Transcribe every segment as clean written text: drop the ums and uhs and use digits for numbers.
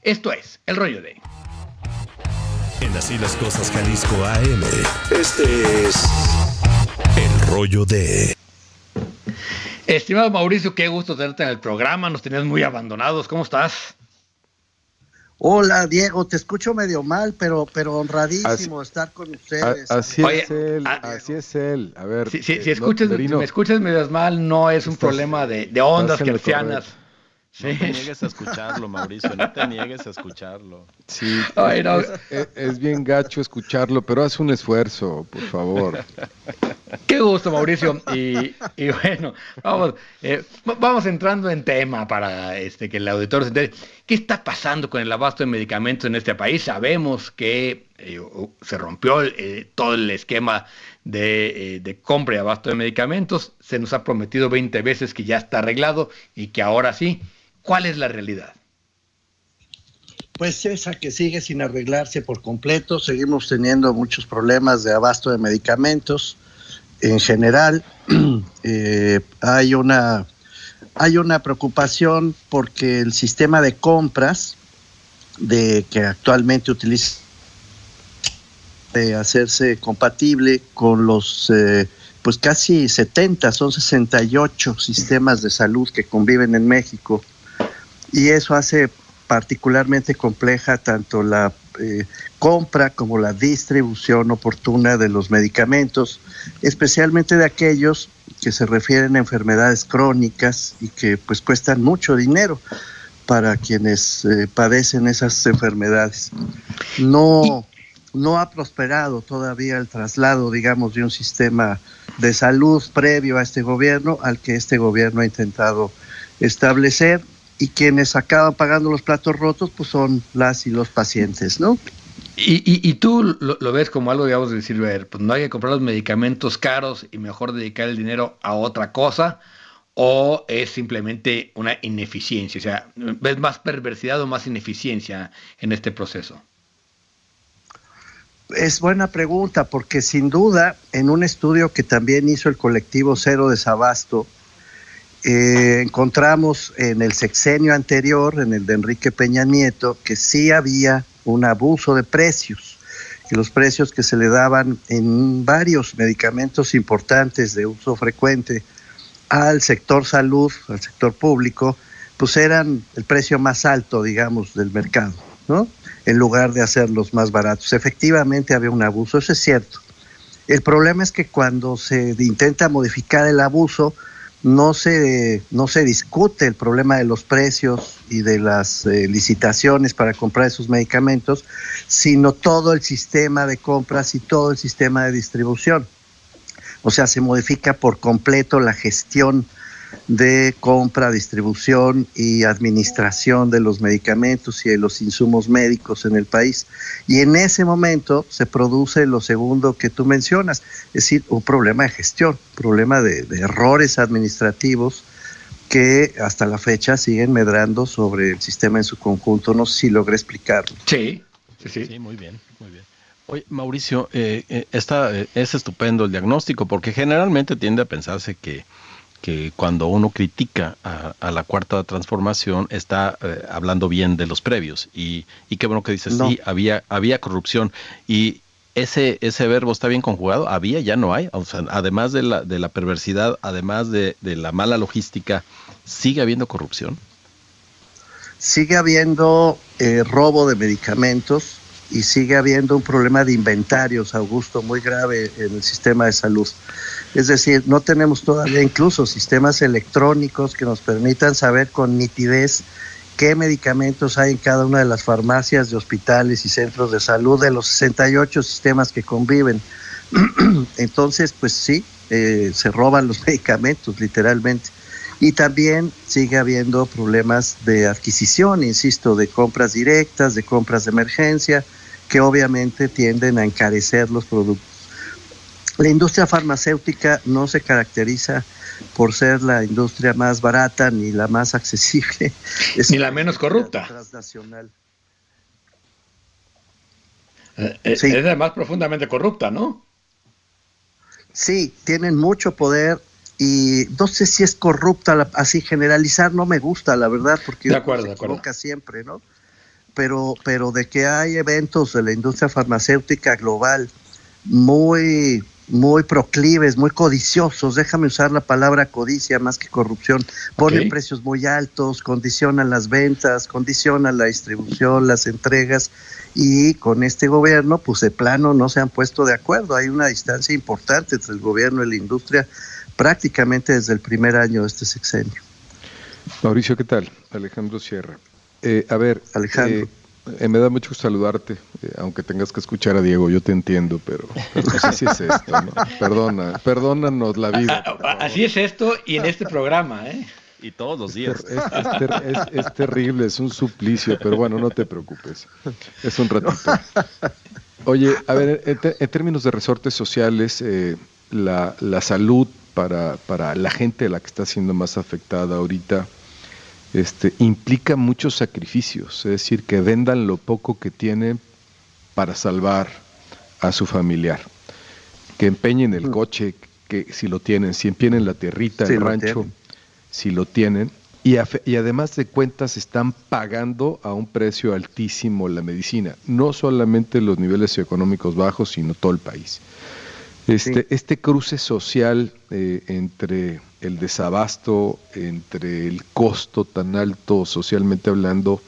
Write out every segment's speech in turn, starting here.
Esto es El Rollo de... En Así las Cosas Jalisco AM. Este es El Rollo de... Estimado Mauricio, qué gusto tenerte en el programa. Nos tenías muy abandonados. ¿Cómo estás? Hola, Diego, te escucho medio mal, pero honradísimo estar con ustedes. Así es él. A ver, si me escuchas medio mal, no es un problema de ondas hertzianas. Sí. No te niegues a escucharlo, Mauricio, no te niegues a escucharlo. Sí, ay, no. es bien gacho escucharlo, pero haz un esfuerzo, por favor. Qué gusto, Mauricio. Y bueno, vamos entrando en tema para que el auditorio se entere. ¿Qué está pasando con el abasto de medicamentos en este país? Sabemos que se rompió todo el esquema de compra y abasto de medicamentos. Se nos ha prometido 20 veces que ya está arreglado y que ahora sí. ¿Cuál es la realidad? Pues esa que sigue sin arreglarse por completo. Seguimos teniendo muchos problemas de abasto de medicamentos. En general, hay una preocupación porque el sistema de compras que actualmente utiliza de hacerse compatible con los pues casi 70, son 68 sistemas de salud que conviven en México. Y eso hace particularmente compleja tanto la compra como la distribución oportuna de los medicamentos, especialmente de aquellos que se refieren a enfermedades crónicas y que pues cuestan mucho dinero para quienes padecen esas enfermedades. No ha prosperado todavía el traslado, digamos, de un sistema de salud previo a este gobierno al que este gobierno ha intentado establecer. Y quienes acaban pagando los platos rotos, pues son las y los pacientes, ¿no? Y tú lo ves como algo, digamos, de decir, pues no hay que comprar los medicamentos caros y mejor dedicar el dinero a otra cosa, o es simplemente una ineficiencia, o sea, ¿ves más perversidad o más ineficiencia en este proceso? Es buena pregunta, porque sin duda, en un estudio que también hizo el colectivo Cero Desabasto, encontramos en el sexenio anterior, en el de Enrique Peña Nieto, que sí había un abuso de precios, que los precios que se le daban en varios medicamentos importantes de uso frecuente al sector salud, al sector público, pues eran el precio más alto, digamos, del mercado, ¿no? En lugar de hacerlos más baratos. Efectivamente había un abuso, eso es cierto. El problema es que cuando se intenta modificar el abuso, no se discute el problema de los precios y de las licitaciones para comprar esos medicamentos, sino todo el sistema de compras y todo el sistema de distribución. O sea, se modifica por completo la gestión de compra, distribución y administración de los medicamentos y de los insumos médicos en el país. Y en ese momento se produce lo segundo que tú mencionas, es decir, un problema de gestión, problema de errores administrativos que hasta la fecha siguen medrando sobre el sistema en su conjunto. No sé si logré explicarlo. Sí, muy bien. Oye, Mauricio, es estupendo el diagnóstico, porque generalmente tiende a pensarse que cuando uno critica a la Cuarta Transformación está hablando bien de los previos, y qué bueno que dices, no. Sí, había corrupción, y ese verbo está bien conjugado, había, ya no hay, o sea, además de la perversidad, además de la mala logística, ¿sigue habiendo corrupción? Sigue habiendo robo de medicamentos y sigue habiendo un problema de inventarios, Augusto, muy grave en el sistema de salud. Es decir, no tenemos todavía incluso sistemas electrónicos que nos permitan saber con nitidez qué medicamentos hay en cada una de las farmacias de hospitales y centros de salud de los 68 sistemas que conviven. Entonces, pues sí, se roban los medicamentos, literalmente. Y también sigue habiendo problemas de adquisición, insisto, de compras directas, de compras de emergencia, que obviamente tienden a encarecer los productos. La industria farmacéutica no se caracteriza por ser la industria más barata ni la más accesible. Ni la menos corrupta. Transnacional. Sí. Es la más profundamente corrupta, ¿no? Sí, tienen mucho poder y no sé si es corrupta, así generalizar no me gusta, la verdad, porque de acuerdo, se equivoca siempre, ¿no? pero de que hay eventos de la industria farmacéutica global muy proclives, muy codiciosos, déjame usar la palabra codicia más que corrupción, ponen precios muy altos, condicionan las ventas, condicionan la distribución, las entregas, y con este gobierno, pues de plano no se han puesto de acuerdo. Hay una distancia importante entre el gobierno y la industria prácticamente desde el primer año de este sexenio. Mauricio, ¿qué tal? Alejandro Sierra. A ver, Alejandro. Me da mucho gusto saludarte, aunque tengas que escuchar a Diego, yo te entiendo, pero pues así es esto, ¿no? Perdónanos la vida. Así es esto y en este programa, ¿eh? Y todos los días. Es terrible, es un suplicio, pero bueno, no te preocupes, es un ratito. Oye, a ver, en términos de resortes sociales, la salud para la gente a la que está siendo más afectada ahorita, implica muchos sacrificios, es decir, que vendan lo poco que tienen para salvar a su familiar, que empeñen el coche, que si lo tienen, si empeñen la tierrita, el rancho, si lo tienen, y además de cuentas están pagando a un precio altísimo la medicina, no solamente los niveles socioeconómicos bajos, sino todo el país. Este cruce social entre el desabasto, entre el costo tan alto socialmente hablando,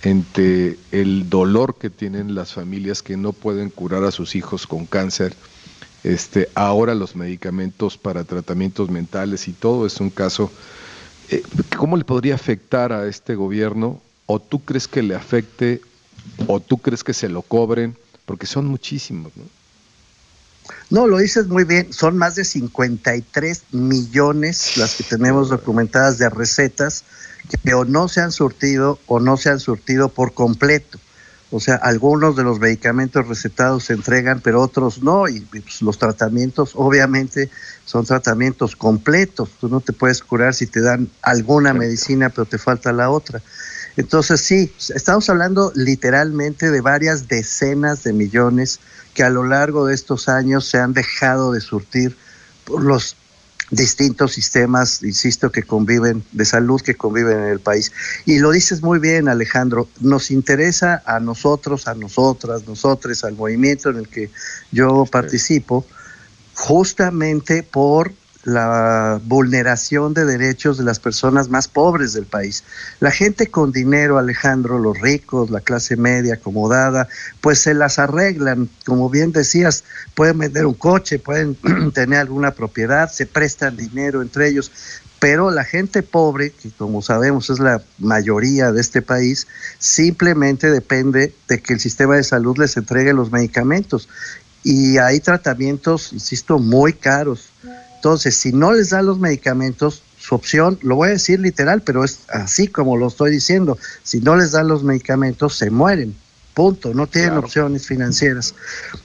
entre el dolor que tienen las familias que no pueden curar a sus hijos con cáncer, ahora los medicamentos para tratamientos mentales y todo es un caso. ¿Cómo le podría afectar a este gobierno? ¿O tú crees que le afecte? ¿O tú crees que se lo cobren? Porque son muchísimos, ¿no? No, lo dices muy bien, son más de 53 millones las que tenemos documentadas de recetas que o no se han surtido o no se han surtido por completo. O sea, algunos de los medicamentos recetados se entregan, pero otros no, y pues, los tratamientos obviamente son tratamientos completos. Tú no te puedes curar si te dan alguna medicina, pero te falta la otra. Entonces sí, estamos hablando literalmente de varias decenas de millones que a lo largo de estos años se han dejado de surtir por los distintos sistemas, insisto, que conviven, de salud que conviven en el país. Y lo dices muy bien, Alejandro, nos interesa a nosotros, a nosotras, nosotres, al movimiento en el que yo participo, justamente por la vulneración de derechos de las personas más pobres del país. La gente con dinero, Alejandro, los ricos, la clase media acomodada, pues se las arreglan, como bien decías, pueden vender un coche, pueden tener alguna propiedad, se prestan dinero entre ellos, pero la gente pobre, que como sabemos es la mayoría de este país, simplemente depende de que el sistema de salud les entregue los medicamentos, y hay tratamientos, insisto, muy caros. Entonces, si no les dan los medicamentos, su opción, lo voy a decir literal, pero es así como lo estoy diciendo, si no les dan los medicamentos, se mueren, punto, no tienen opciones financieras.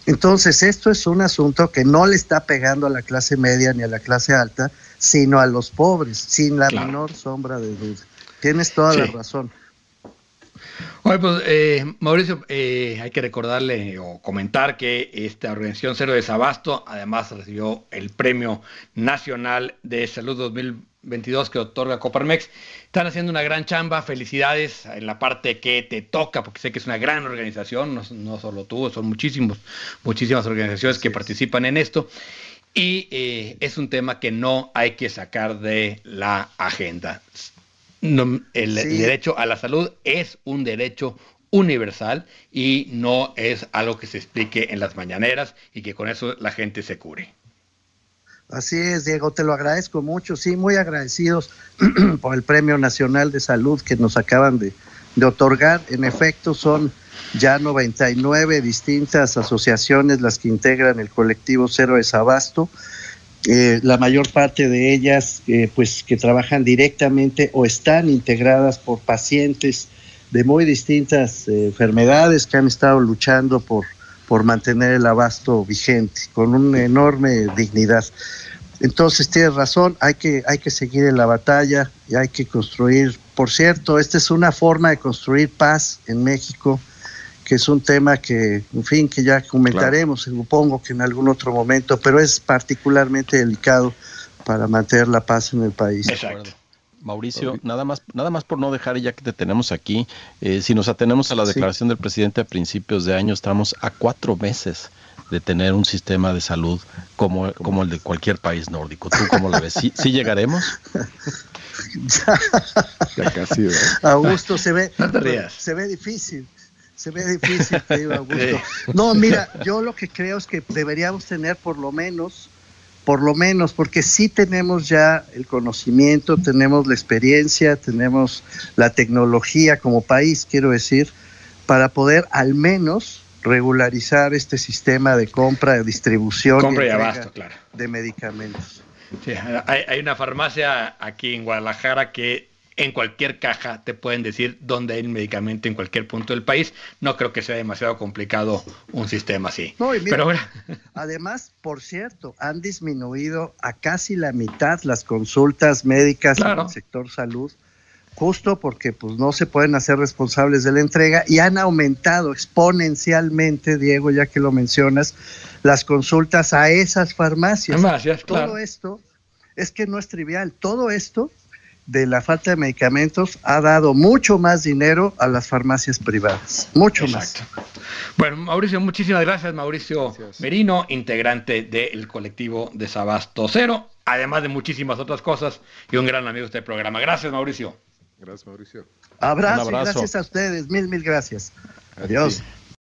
Entonces, esto es un asunto que no le está pegando a la clase media ni a la clase alta, sino a los pobres, sin la menor sombra de duda. Tienes toda la razón. Bueno, pues Mauricio, hay que recordarle o comentar que esta organización Cero Desabasto además recibió el Premio Nacional de Salud 2022 que otorga Coparmex. Están haciendo una gran chamba, felicidades en la parte que te toca, porque sé que es una gran organización, no solo tú, son muchísimas organizaciones que participan en esto. Y es un tema que no hay que sacar de la agenda. No, el derecho a la salud es un derecho universal y no es algo que se explique en las mañaneras y que con eso la gente se cure. Así es, Diego, te lo agradezco mucho, sí, muy agradecidos por el Premio Nacional de Salud que nos acaban de otorgar. En efecto, son ya 99 distintas asociaciones las que integran el colectivo Cero Desabasto. La mayor parte de ellas pues que trabajan directamente o están integradas por pacientes de muy distintas enfermedades que han estado luchando por mantener el abasto vigente con una enorme dignidad. Entonces tienes razón, hay que seguir en la batalla y hay que construir. Por cierto, esta es una forma de construir paz en México, que es un tema que, en fin, que ya comentaremos, supongo que en algún otro momento, pero es particularmente delicado para mantener la paz en el país. Exacto. Mauricio, nada más por no dejar, ya que te tenemos aquí, si nos atenemos a la declaración del presidente a principios de año, estamos a 4 meses de tener un sistema de salud como el de cualquier país nórdico. ¿Tú cómo lo ves? ¿Sí llegaremos? Ya casi, ¿verdad? Augusto, se ve difícil. Querido Augusto. No, mira, yo lo que creo es que deberíamos tener por lo menos, porque sí tenemos ya el conocimiento, tenemos la experiencia, tenemos la tecnología como país, quiero decir, para poder al menos regularizar este sistema de compra, de distribución y abasto, claro, de medicamentos. Sí, hay una farmacia aquí en Guadalajara que en cualquier caja te pueden decir dónde hay el medicamento en cualquier punto del país. No creo que sea demasiado complicado un sistema así. No, y mira, además, por cierto, han disminuido a casi la mitad las consultas médicas en el sector salud, justo porque pues no se pueden hacer responsables de la entrega, y han aumentado exponencialmente, Diego, ya que lo mencionas, las consultas a esas farmacias. Todo esto es que no es trivial. Todo esto de la falta de medicamentos ha dado mucho más dinero a las farmacias privadas, mucho más. Bueno, Mauricio, muchísimas gracias. Mauricio Merino, integrante del colectivo Desabasto Cero, además de muchísimas otras cosas, y un gran amigo de este programa. Gracias, Mauricio. Gracias, Mauricio. Abrazo. Y gracias a ustedes. Mil gracias. Adiós.